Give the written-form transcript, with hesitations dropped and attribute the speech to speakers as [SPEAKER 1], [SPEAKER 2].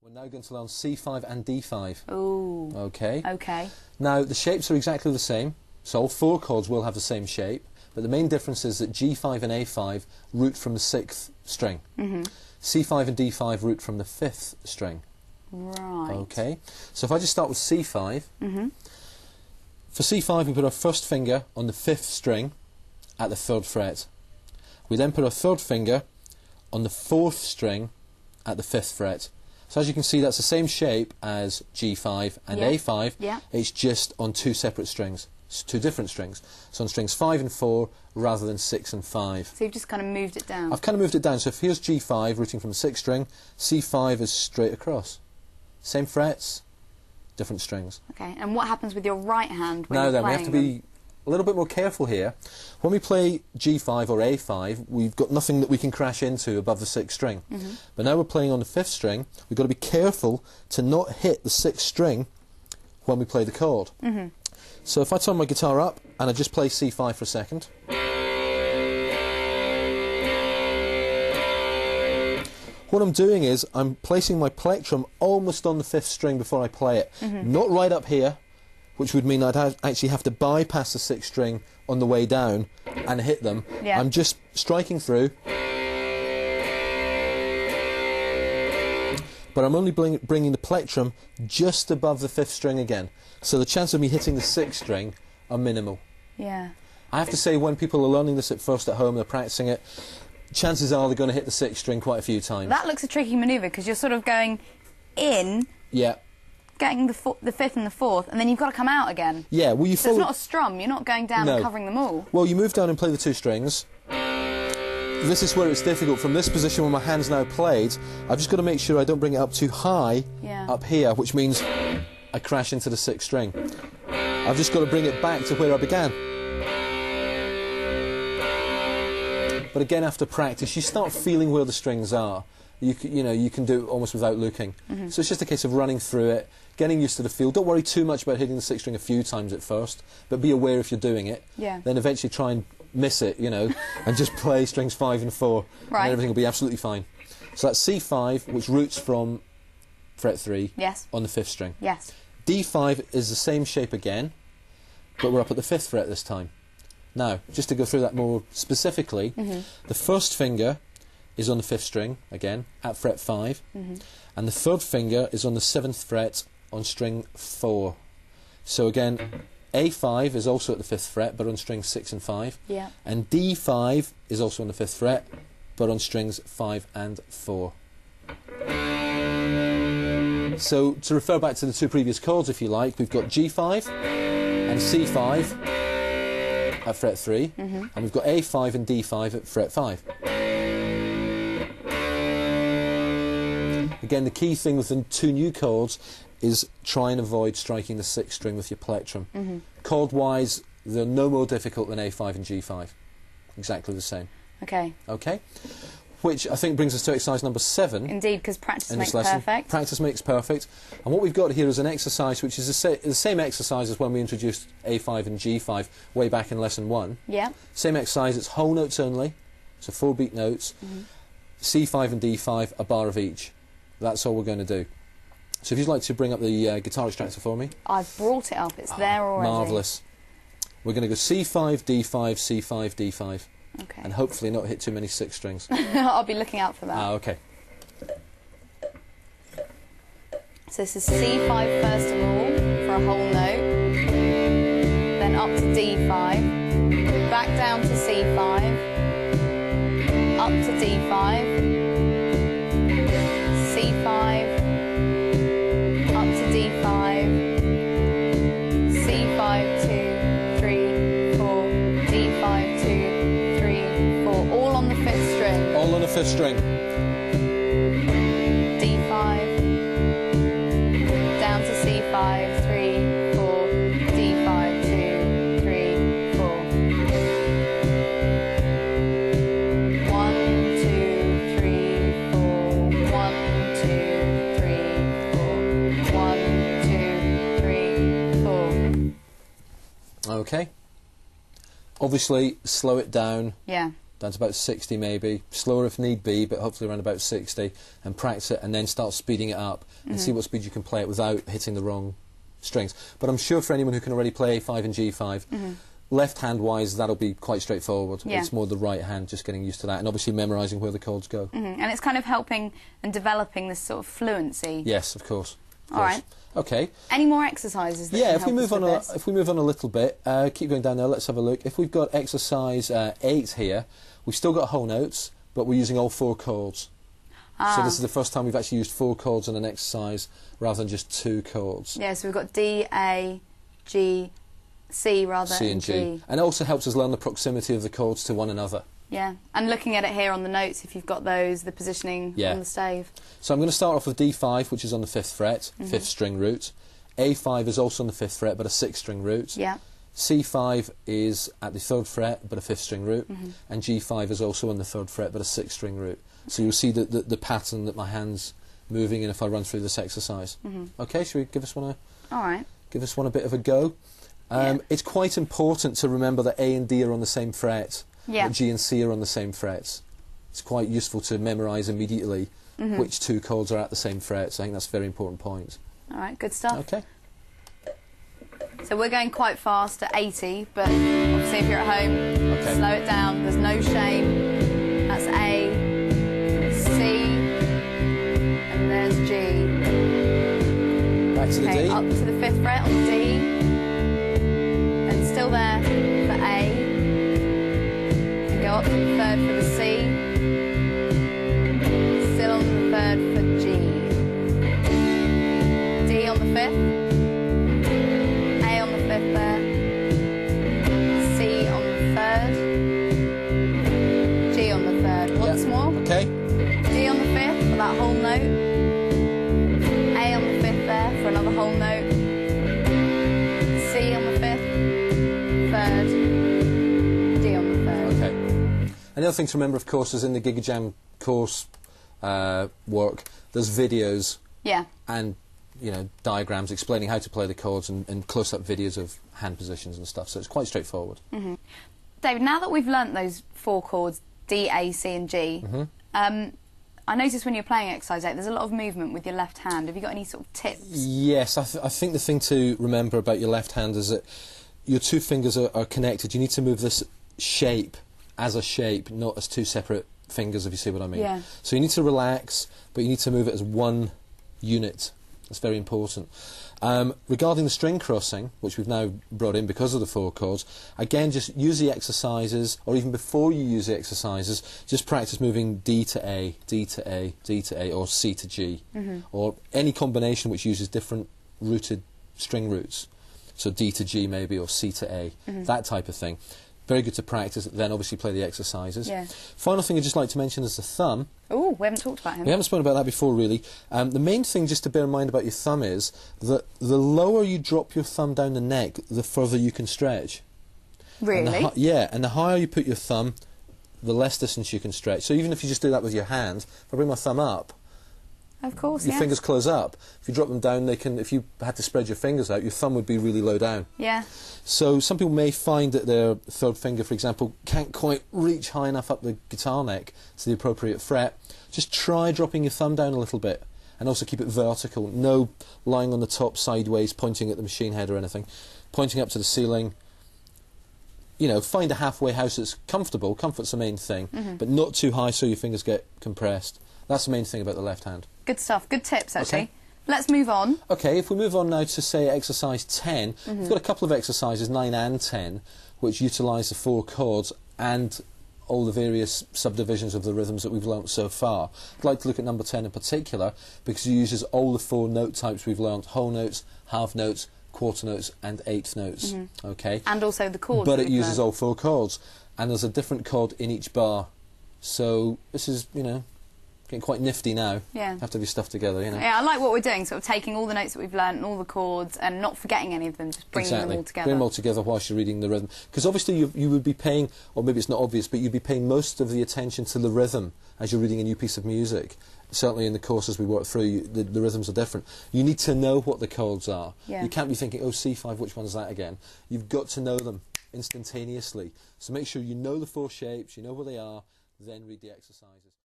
[SPEAKER 1] We're now going to learn C5 and D5.
[SPEAKER 2] Ooh.
[SPEAKER 1] Okay.
[SPEAKER 2] Okay.
[SPEAKER 1] Now, the shapes are exactly the same, so all four chords will have the same shape, but the main difference is that G5 and A5 root from the 6th string. C5 and D5 root from the 5th string.
[SPEAKER 2] Right.
[SPEAKER 1] Okay. So if I just start with C5, for C5 we put our first finger on the 5th string at the 3rd fret. We then put our third finger on the 4th string at the 5th fret. So as you can see, that's the same shape as G5 and A5.
[SPEAKER 2] Yeah.
[SPEAKER 1] It's just on two separate strings, two different strings. So on strings 5 and 4 rather than 6 and 5.
[SPEAKER 2] So you've just kind of moved it down.
[SPEAKER 1] I've kind of moved it down. So if here's G5 rooting from the 6th string, C5 is straight across. Same frets, different strings.
[SPEAKER 2] Okay. And what happens with your right hand when
[SPEAKER 1] Now
[SPEAKER 2] you're
[SPEAKER 1] then, we
[SPEAKER 2] playing
[SPEAKER 1] have to be a little bit more careful here. When we play G5 or A5, we've got nothing that we can crash into above the 6th string. But now we're playing on the 5th string, we've got to be careful to not hit the 6th string when we play the chord. So if I turn my guitar up and I just play C5 for a second. What I'm doing is I'm placing my plectrum almost on the 5th string before I play it. Not right up here, which would mean I'd actually have to bypass the 6th string on the way down and hit them. I'm just striking through. But I'm only bringing the plectrum just above the 5th string again. So the chance of me hitting the 6th string are minimal.
[SPEAKER 2] Yeah.
[SPEAKER 1] I have to say, when people are learning this at first at home, they're practicing it, chances are they're going to hit the 6th string quite a few times.
[SPEAKER 2] That looks a tricky manoeuvre because you're sort of going in.
[SPEAKER 1] Yeah.
[SPEAKER 2] Getting the 5th and the 4th, and then you've got to come out again.
[SPEAKER 1] Yeah, well, you
[SPEAKER 2] so it's not a strum, you're not going down and covering them all.
[SPEAKER 1] Well, you move down and play the two strings. This is where it's difficult. From this position where my hand's now played, I've just got to make sure I don't bring it up too high up here, which means I crash into the 6th string. I've just got to bring it back to where I began. But again, after practice, you start feeling where the strings are. You can do it almost without looking. So it's just a case of running through it, getting used to the feel. Don't worry too much about hitting the 6th string a few times at first, but be aware if you're doing it. Then eventually try and miss it, and just play strings 5 and 4, and everything will be absolutely fine. So that's C5, which roots from fret 3 on the 5th string. D5 is the same shape again, but we're up at the 5th fret this time. Now, just to go through that more specifically, the first finger is on the 5th string, again, at fret 5, and the third finger is on the 7th fret on string 4. So again, A5 is also at the 5th fret, but on strings 6 and 5, and D5 is also on the 5th fret, but on strings 5 and 4. So, to refer back to the two previous chords, if you like, we've got G5 and C5 at fret 3, and we've got A5 and D5 at fret 5. Again, the key thing with the two new chords is try and avoid striking the 6th string with your plectrum. Chord-wise, they're no more difficult than A5 and G5. Exactly the same. Okay. Which I think brings us to exercise number 7.
[SPEAKER 2] Indeed, because practice makes perfect.
[SPEAKER 1] Practice makes perfect. And what we've got here is an exercise which is the same exercise as when we introduced A5 and G5 way back in lesson 1. Same exercise, it's whole notes only, so 4 beat notes. C5 and D5, a bar of each. That's all we're going to do. So if you'd like to bring up the guitar extractor for me.
[SPEAKER 2] I've brought it up, it's there already.
[SPEAKER 1] Marvellous. We're going to go C5, D5, C5, D5. And hopefully not hit too many 6th strings.
[SPEAKER 2] I'll be looking out for that.
[SPEAKER 1] Okay.
[SPEAKER 2] So this is C5 first of all, for a whole note. Then up to D5. Back down to C5. Up to D5. C5, up to D5, C5, 2, 3, 4, D5, 2, 3, 4, all on the 5th string.
[SPEAKER 1] All on the 5th string.
[SPEAKER 2] D5, down to C5, 3, 4, D5, 2, 3, 4. 1, 2, 3, 4. 1, 2, 3, 4. 1, 2, 3, 4.
[SPEAKER 1] Okay. Obviously, slow it down. down to about 60 maybe, slower if need be, but hopefully around about 60, and practice it, and then start speeding it up and see what speed you can play it without hitting the wrong strings. But I'm sure for anyone who can already play A5 and G5, left hand wise that'll be quite straightforward. It's more the right hand, just getting used to that, and obviously memorising where the chords go.
[SPEAKER 2] And it's kind of helping and developing this sort of fluency.
[SPEAKER 1] Yes, of course.
[SPEAKER 2] All right.
[SPEAKER 1] Okay.
[SPEAKER 2] Any more exercises? That can
[SPEAKER 1] if we
[SPEAKER 2] help
[SPEAKER 1] move
[SPEAKER 2] us
[SPEAKER 1] on if we move on a little bit, keep going down there. Let's have a look. If we've got exercise 8 here, we've still got whole notes, but we're using all 4 chords. So this is the first time we've actually used 4 chords in an exercise rather than just 2 chords.
[SPEAKER 2] Yeah, so we've got D, A, G, C rather,
[SPEAKER 1] C and G. And it also helps us learn the proximity of the chords to one another.
[SPEAKER 2] Yeah, and looking at it here on the notes, if you've got those, the positioning on the stave.
[SPEAKER 1] So I'm going to start off with D5, which is on the 5th fret, 5th string root. A5 is also on the 5th fret, but a 6th string root.
[SPEAKER 2] Yeah.
[SPEAKER 1] C5 is at the 3rd fret, but a 5th string root. And G5 is also on the 3rd fret, but a 6th string root. So you'll see the pattern that my hand's moving in if I run through this exercise. Okay, shall we give this one a bit of a go? It's quite important to remember that A and D are on the same fret. That G and C are on the same frets. It's quite useful to memorise immediately which 2 chords are at the same fret. So I think that's a very important point.
[SPEAKER 2] All right, good stuff.
[SPEAKER 1] Okay.
[SPEAKER 2] So we're going quite fast at 80, but obviously if you're at home, slow it down. There's no shame. That's A, C, and there's G.
[SPEAKER 1] Back to the D.
[SPEAKER 2] Up to the 5th fret on D, and still there for A. Go up to the 3rd for the C, still on the 3rd for G, D on the 5th, A on the 5th there, C on the 3rd, G on the 3rd. Once more.
[SPEAKER 1] Okay.
[SPEAKER 2] D on the 5th for that whole note, A on the 5th there for another whole note, C on the 5th, 3rd, D on the 3rd.
[SPEAKER 1] Okay. And the other thing to remember, of course, is in the Gigajam course work, there's videos and diagrams explaining how to play the chords and close-up videos of hand positions and stuff. So it's quite straightforward.
[SPEAKER 2] David, now that we've learnt those 4 chords, D, A, C and G, I noticed when you're playing exercise 8, there's a lot of movement with your left hand. Have you got any sort of tips?
[SPEAKER 1] Yes, I think the thing to remember about your left hand is that your 2 fingers are connected. You need to move this shape as a shape, not as 2 separate fingers, if you see what I mean.
[SPEAKER 2] Yeah.
[SPEAKER 1] So you need to relax, but you need to move it as one unit. That's very important. Regarding the string crossing, which we've now brought in because of the 4 chords, again, just use the exercises, or even before you use the exercises, just practice moving D to A, D to A, D to A, or C to G, or any combination which uses different rooted string roots. So D to G maybe, or C to A, that type of thing. Very good to practice, then obviously play the exercises.
[SPEAKER 2] Yeah.
[SPEAKER 1] Final thing I'd just like to mention is the thumb.
[SPEAKER 2] Oh, we haven't talked about him.
[SPEAKER 1] We haven't spoken about that before, really. The main thing just to bear in mind about your thumb is that the lower you drop your thumb down the neck, the further you can stretch.
[SPEAKER 2] Really?
[SPEAKER 1] And the higher you put your thumb, the less distance you can stretch. So even if you just do that with your hand, if I bring my thumb up,
[SPEAKER 2] of course,
[SPEAKER 1] your fingers close up. If you drop them down, they can. If you had to spread your fingers out, your thumb would be really low down.
[SPEAKER 2] Yeah.
[SPEAKER 1] So some people may find that their 3rd finger, for example, can't quite reach high enough up the guitar neck to the appropriate fret. Just try dropping your thumb down a little bit, and also keep it vertical. No lying on the top sideways, pointing at the machine head or anything. Pointing up to the ceiling. You know, find a halfway house that's comfortable. Comfort's the main thing, but not too high so your fingers get compressed. That's the main thing about the left hand.
[SPEAKER 2] Good stuff. Good tips, actually.
[SPEAKER 1] Okay.
[SPEAKER 2] Let's move on.
[SPEAKER 1] Okay, if we move on now to, say, exercise 10, we've got a couple of exercises, 9 and 10, which utilise the 4 chords and all the various subdivisions of the rhythms that we've learnt so far. I'd like to look at number 10 in particular, because it uses all the 4 note types we've learnt: whole notes, half notes, quarter notes and 8th notes. Okay.
[SPEAKER 2] And also the chords.
[SPEAKER 1] But it uses all 4 chords, and there's a different chord in each bar. So this is, getting quite nifty now.
[SPEAKER 2] Yeah.
[SPEAKER 1] Have to have your stuff together,
[SPEAKER 2] Yeah, I like what we're doing, sort of taking all the notes that we've learnt and all the chords and not forgetting any of them, just bringing them all together.
[SPEAKER 1] Bring them all together whilst you're reading the rhythm. Because obviously you would be paying, or maybe it's not obvious, but you'd be paying most of the attention to the rhythm as you're reading a new piece of music. Certainly in the courses we work through, the rhythms are different. You need to know what the chords are.
[SPEAKER 2] Yeah.
[SPEAKER 1] You can't be thinking, oh, C5, which one's that again? You've got to know them. instantaneously. So make sure you know the 4 shapes, you know where they are, then read the exercises.